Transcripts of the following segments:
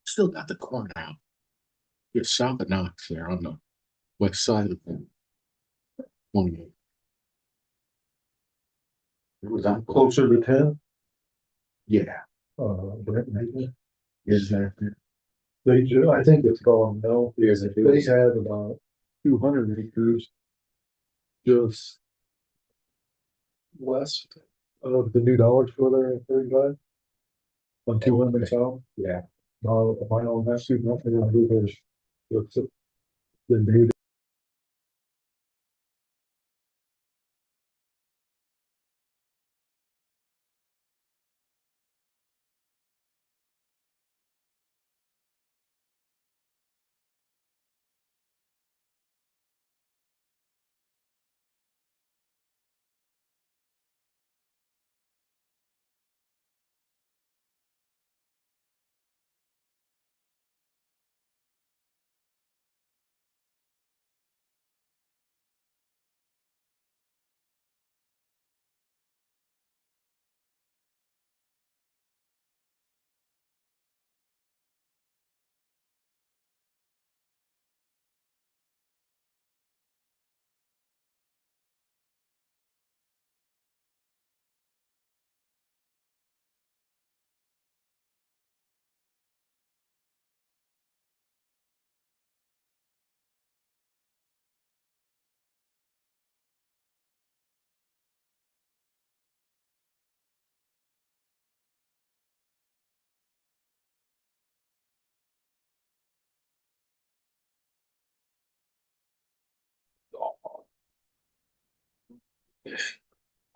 Still got the corn out. Your shop at Knox there on the west side of the 28. Was that closer to 10? Yeah. Brent maybe? Is there? They do, I think it's gone now. Yes, they had about 200 acres. Just west of the new dollar store there in 35. On 200 south. Yeah. My own house, nothing on who there's. What's it? The new.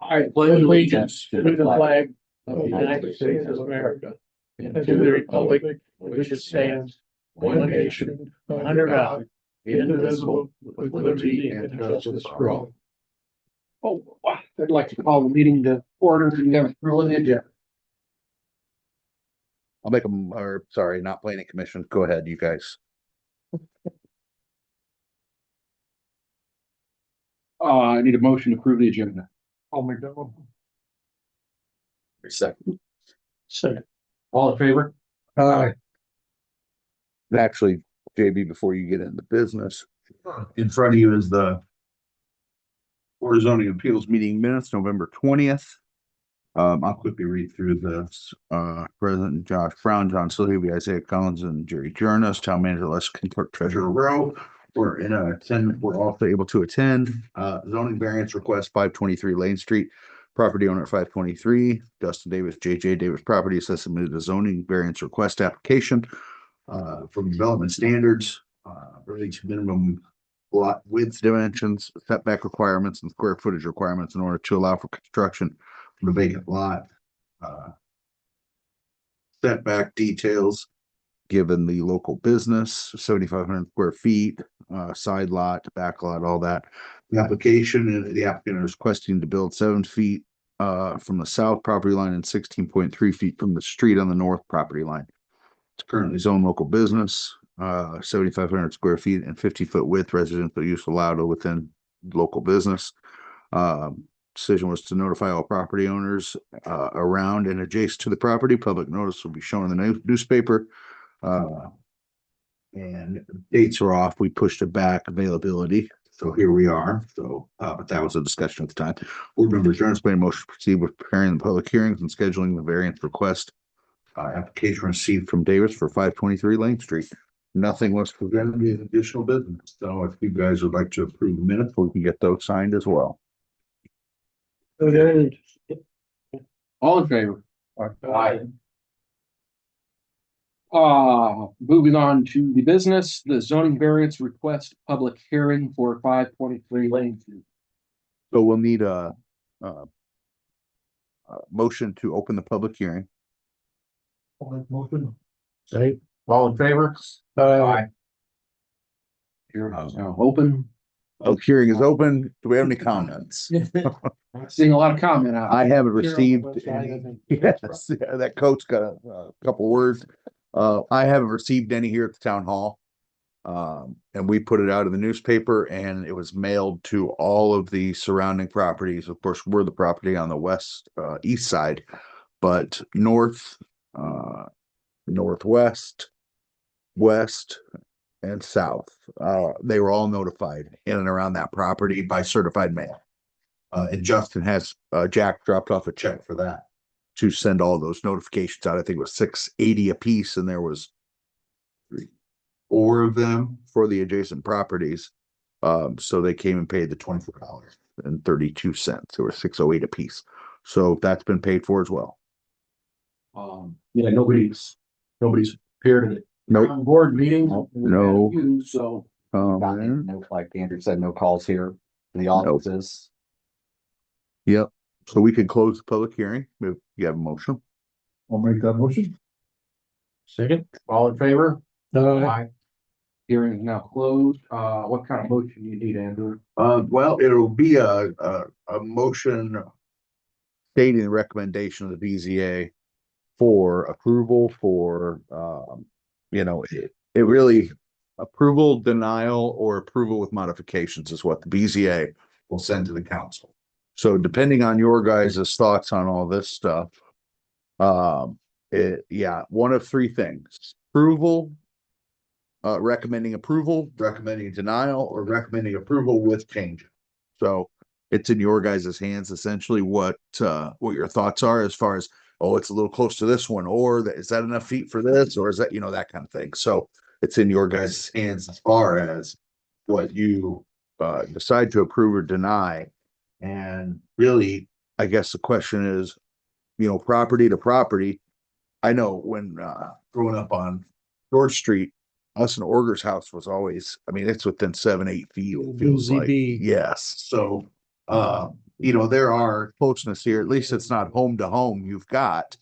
I pledge allegiance to the flag of the United States of America and to the republic which it stands, one nation, under God, indivisible, with liberty and justice for all. Oh, I'd like to call the meeting to order. You have through the agenda. I'll make them, or sorry, not planning commission. Go ahead, you guys. I need a motion to approve the agenda. I'll make that one. Second. Second. All in favor? Hi. Actually, JB, before you get into business, in front of you is the Board of Zoning Appeals meeting minutes, November 20th. I'll quickly read through this. President Josh Brown, John Slavy, Isaiah Collins, and Jerry Jarnas, Town Manager Les Clerk Treasurer Rowe. We're also able to attend. Zoning variance request 523 Lane Street. Property owner 523, Justin Davis, JJ Davis Properties has submitted a zoning variance request application from development standards, relating to minimum lot width dimensions, setback requirements, and square footage requirements in order to allow for construction of the vacant lot. Setback details given the local business, 7,500 square feet, side lot, back lot, all that. The application, the applicant is requesting to build 7 feet from the south property line and 16.3 feet from the street on the north property line. It's currently zoned local business, 7,500 square feet and 50-foot width residential use allowed within local business. Decision was to notify all property owners around and adjacent to the property. Public notice will be shown in the newspaper. And dates are off. We pushed it back, availability. So here we are. So, but that was a discussion at the time. Board members, Jones made a motion to proceed with preparing the public hearings and scheduling the variance request. Application received from Davis for 523 Lane Street. Nothing was presented in additional business. So if you guys would like to approve the minutes, we can get those signed as well. Okay. All in favor? Aye. Moving on to the business, the zoning variance request public hearing for 523 Lane Street. So we'll need a motion to open the public hearing. Motion. Say, all in favor? Aye. Hearing is now open. Public hearing is open. Do we have any comments? Seeing a lot of comment out. I haven't received any. Yes, yeah, that coach got a couple words. I haven't received any here at the town hall. And we put it out in the newspaper and it was mailed to all of the surrounding properties. Of course, we're the property on the west, east side. but north, northwest, west, and south, they were all notified in and around that property by certified mail. And Justin has, Jack dropped off a check for that to send all those notifications out. I think it was $680 a piece, and there was 4 of them for the adjacent properties. So they came and paid the $24.32. There were $608 a piece. So that's been paid for as well. Yeah, nobody's appeared at Nope. board meetings. No. So, No, like Andrew said, no calls here in the offices. Yep. So we can close the public hearing if you have a motion. I'll make that motion. second, all in favor? Aye. Hearing is now closed. What kind of motion do you need, Andrew? Well, it'll be a motion stating the recommendation of the BZA for approval for, it really approval, denial, or approval with modifications is what the BZA will send to the council. So depending on your guys' thoughts on all this stuff, one of 3 things: approval, recommending approval, recommending denial, or recommending approval with change. So it's in your guys' hands essentially what your thoughts are as far as, oh, it's a little close to this one, or is that enough feet for this, or is that, that kind of thing. So it's in your guys' hands as far as what you decide to approve or deny. And really, I guess the question is, property to property. I know when growing up on George Street, us and Orger's house was always, it's within 7-8 feet. It feels like. Yes. So, there are closeness here. At least it's not home to home. You've got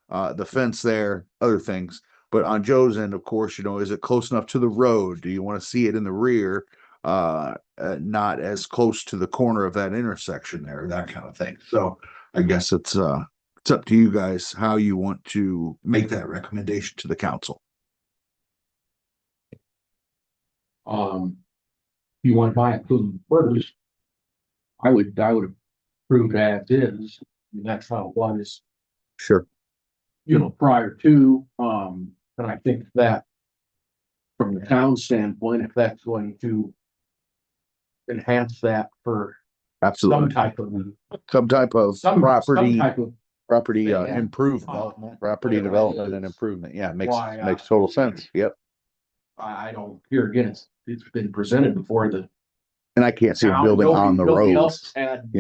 the fence there, other things. But on Joe's end, of course, is it close enough to the road? Do you want to see it in the rear? Not as close to the corner of that intersection there, that kind of thing. So I guess it's up to you guys how you want to make that recommendation to the council. You want my approval first? I would approve that is, that's how it was, Sure. Prior to, and I think that from the town standpoint, if that's going to enhance that for Absolutely. Some type of property thing, improvement, property development and improvement. Yeah, makes total sense. Yep. I don't, here again, it's been presented before and I can't see a building on the nobody road. else had,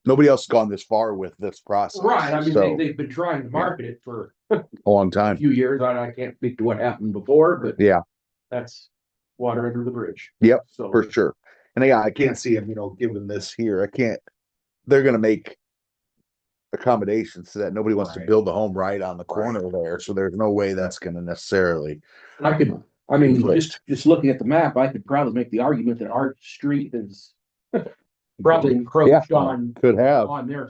nobody else gone this far with this process. right. They've been trying to market it for a long time, a few years. I can't speak to what happened before, but yeah, that's water under the bridge. Yep, so for sure. And I can't see them, given this here. They're going to make accommodations so that nobody wants to build a home right on the corner there. So there's no way that's going to necessarily. Just looking at the map, I could probably make the argument that our street is probably encroached on there.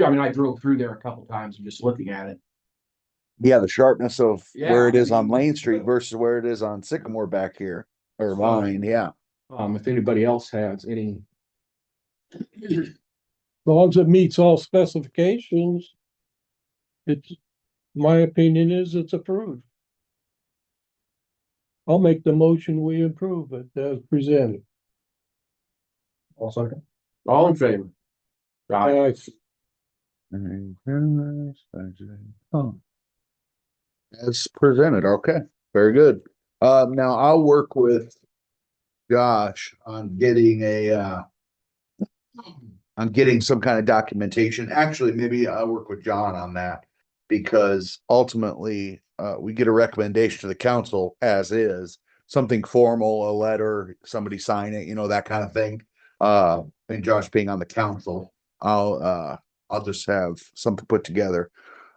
I drove through there a couple times and just looking at it. Yeah, the sharpness of where it is on Lane Street versus where it is on Sycamore back here. Or mine, yeah. If anybody else has any. As long as it meets all specifications, my opinion is it's approved. I'll make the motion, we approve it as presented. I'll second. All in favor? Aye. As presented, okay, very good. Now I'll work with Josh on getting some kind of documentation. Actually, maybe I'll work with John on that, because ultimately we get a recommendation to the council as is, something formal, a letter, somebody sign it, that kind of thing. And Josh being on the council, I'll just have something put together.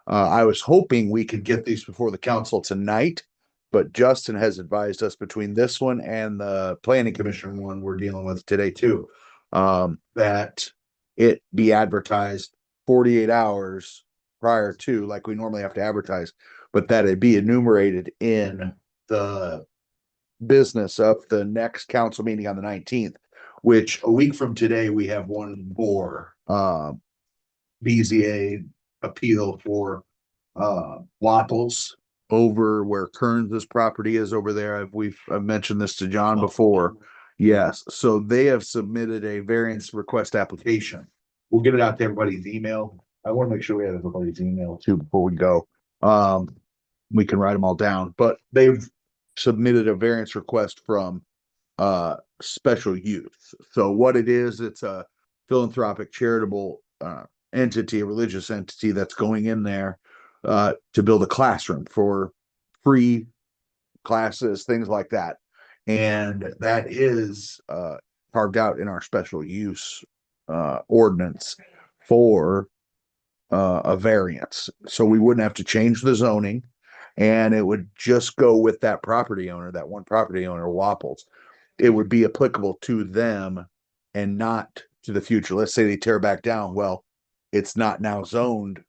I was hoping we could get these before the council tonight, but Justin has advised us between this one and the planning commission one we're dealing with today too, that it be advertised 48 hours prior to, like we normally have to advertise, but that it be enumerated in the business of the next council meeting on the 19th, which a week from today, we have one more BZA appeal for Wapples over where Kearns's property is over there. I've mentioned this to John before. Yes, so they have submitted a variance request application. We'll get it out to everybody's email. I want to make sure we have everybody's email too before we go. We can write them all down, but they've submitted a variance request from special use. So what it is, it's a philanthropic charitable entity, a religious entity that's going in there to build a classroom for free classes, things like that. And that is carved out in our special use ordinance for a variance. So we wouldn't have to change the zoning, and it would just go with that property owner, that one property owner, Wapples. It would be applicable to them and not to the future. Let's say they tear back down. Well, it's not now zoned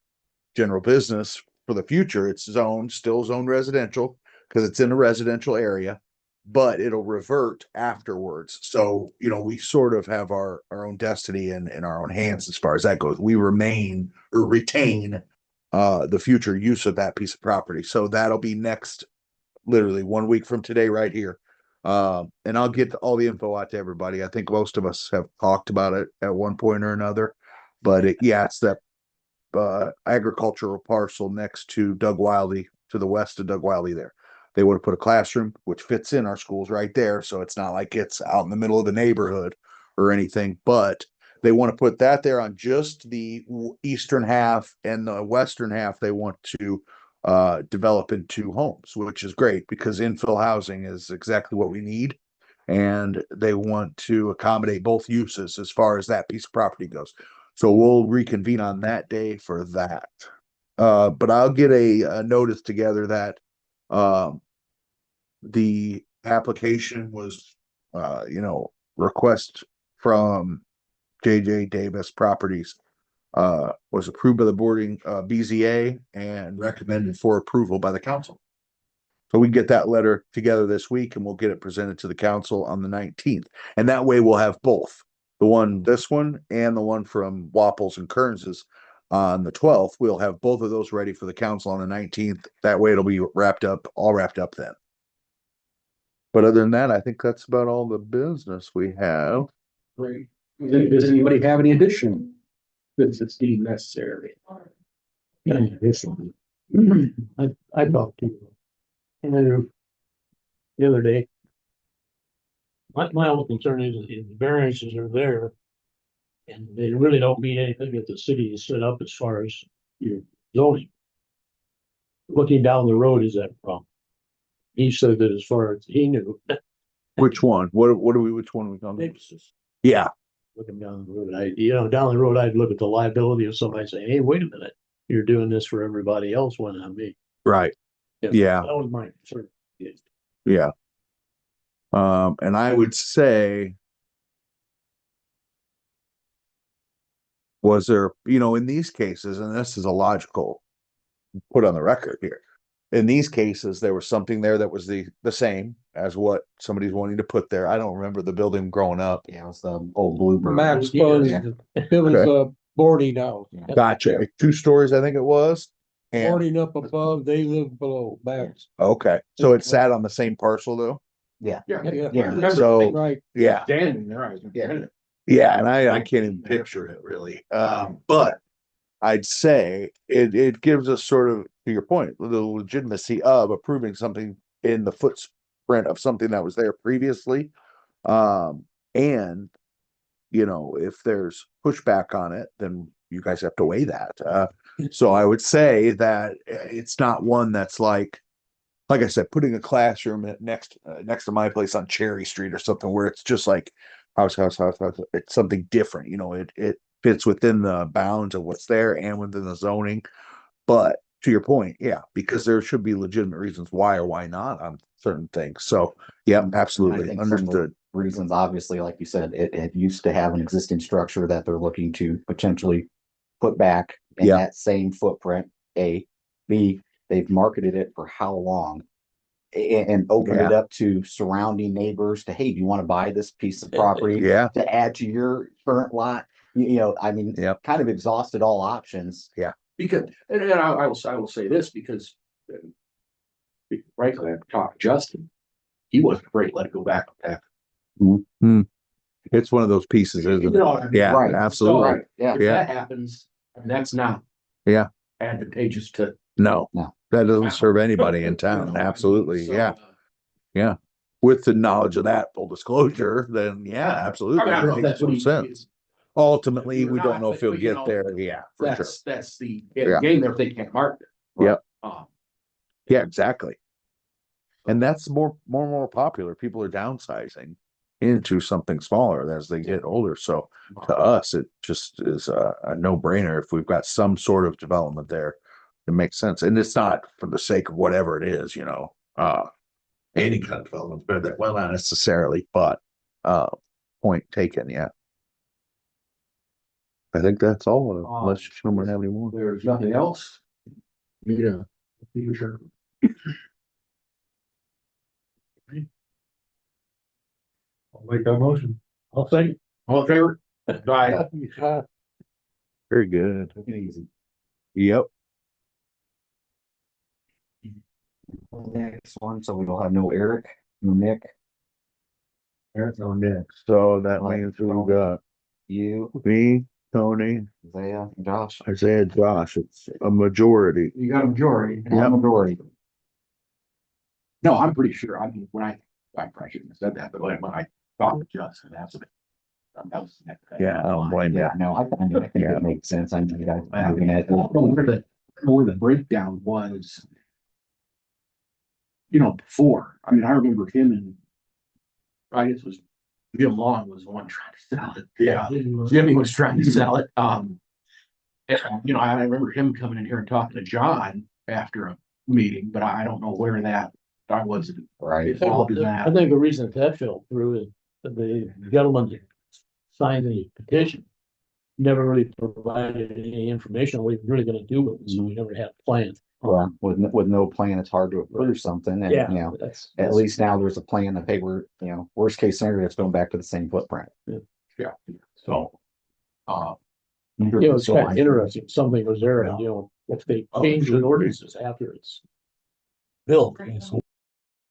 general business for the future. It's still zoned residential because it's in a residential area, but it'll revert afterwards. So, we sort of have our own destiny in our own hands as far as that goes. We retain the future use of that piece of property. So that'll be next, literally 1 week from today, right here. And I'll get all the info out to everybody. I think most of us have talked about it at one point or another, but it's that agricultural parcel next to Doug Wildey, to the west of Doug Wildey there. They want to put a classroom, which fits in our schools right there. So it's not like it's out in the middle of the neighborhood or anything, but they want to put that there on just the eastern half, and the western half they want to develop into homes, which is great because infill housing is exactly what we need. And they want to accommodate both uses as far as that piece of property goes. So we'll reconvene on that day for that. But I'll get a notice together that the application was, request from JJ Davis Properties was approved by the boarding BZA and recommended for approval by the council. So we get that letter together this week and we'll get it presented to the council on the 19th. And that way we'll have both. This one and the one from Wapples and Kearns's on the 12th. We'll have both of those ready for the council on the 19th. That way it'll be all wrapped up then. But other than that, I think that's about all the business we have. Great. Does anybody have any additional business deemed necessary? I talked to Andrew the other day. My only concern is the variances are there. And they really don't mean anything that the city is set up as far as your zoning. Looking down the road is that problem. He said that as far as he knew. Which one? Which one are we talking about? Yeah. Looking down the road, down the road, I'd look at the liability of somebody saying, hey, wait a minute, you're doing this for everybody else when not me. Right. Yeah. That was my concern. Yeah. And I would say, was there, in these cases, and this is a logical put on the record here. In these cases, there was something there that was the same as what somebody's wanting to put there. I don't remember the building growing up. Yeah, it was the old Bluebird. Max was, it was boarding house. Gotcha. 2 stories, I think it was. And Boarding up above, they live below, Max. okay. So it sat on the same parcel though? Yeah. Yeah. So Right. yeah. Standing there, I was. Yeah, and I can't even picture it really. But I'd say it gives us sort of, to your point, the legitimacy of approving something in the footprint of something that was there previously. And if there's pushback on it, then you guys have to weigh that. So I would say that it's not one that's like I said, putting a classroom next to my place on Cherry Street or something where it's just like house. It's something different. It fits within the bounds of what's there and within the zoning. But to your point, yeah, because there should be legitimate reasons why or why not on certain things. So yeah, absolutely understood. Reasons, obviously, like you said, it used to have an existing structure that they're looking to potentially put back in that same footprint. A, B, they've marketed it for how long and opened it up to surrounding neighbors to, hey, do you want to buy this piece of property to add to your current lot? you know, I mean, Yep. kind of exhausted all options. Because, and I will say this because. Frankly, I've talked to Justin. He wasn't afraid to let it go back on that. It's one of those pieces, isn't You it? know what I mean? Yeah, Right. absolutely. Right. Yeah. If that happens, that's not. Yeah. Advantageous to. No, No. that doesn't serve anybody in town. Absolutely. Yeah. With the knowledge of that full disclosure, then yeah, absolutely. I mean, I don't know if Makes that's what total he sense. Ultimately, we don't know if he'll But, you get know, there. Yeah, for sure. That's the Yeah. game there if they can't market it. Yep. Um, Yeah, exactly. And that's more and more popular. People are downsizing into something smaller as they get older. So to us, it just is a no-brainer. If we've got some sort of development there, it makes sense. And it's not for the sake of whatever it is, you know, any kind of development better that, well, not necessarily, but point taken. Yeah. I think that's all, unless someone have any more. There's nothing else. Yeah. Sure. I'll make that motion. I'll say, all in favor? Aye. Very good. Take it easy. Yep. Next one, so we will have no Eric, no Nick, There's no next. So that Right. means we've got you, me, Tony, Isaiah, Josh. Isaiah, Josh. It's a majority. You got a majority. One majority. No, I'm pretty sure. I mean, when I probably shouldn't have said that, but when I talked to Justin, that was. Yeah, I don't blame you. Yeah, no, I think Yeah. it makes sense. I know you guys I are looking at. don't know where the breakdown was. You know, before, I mean, I remember him and. I guess it was Jim Long was the one trying to sell it. Yeah, Jimmy was trying to sell it. And, you know, I remember him coming in here and talking to John after a meeting, but I don't know where I wasn't Right. involved in I that. think the reason that fell through is that the gentleman that signed the petition never really provided any information on what he was really gonna do with it, so we never had a plan. Well, with no plan, it's hard to approve something and, Yeah, you know, that's. at least now there's a plan that, hey, we're, you know, worst case scenario, it's going back to the same footprint. Yeah, so. You know, it's kind of interesting, something was there, and, you know, if they change the ordinances after it's built, so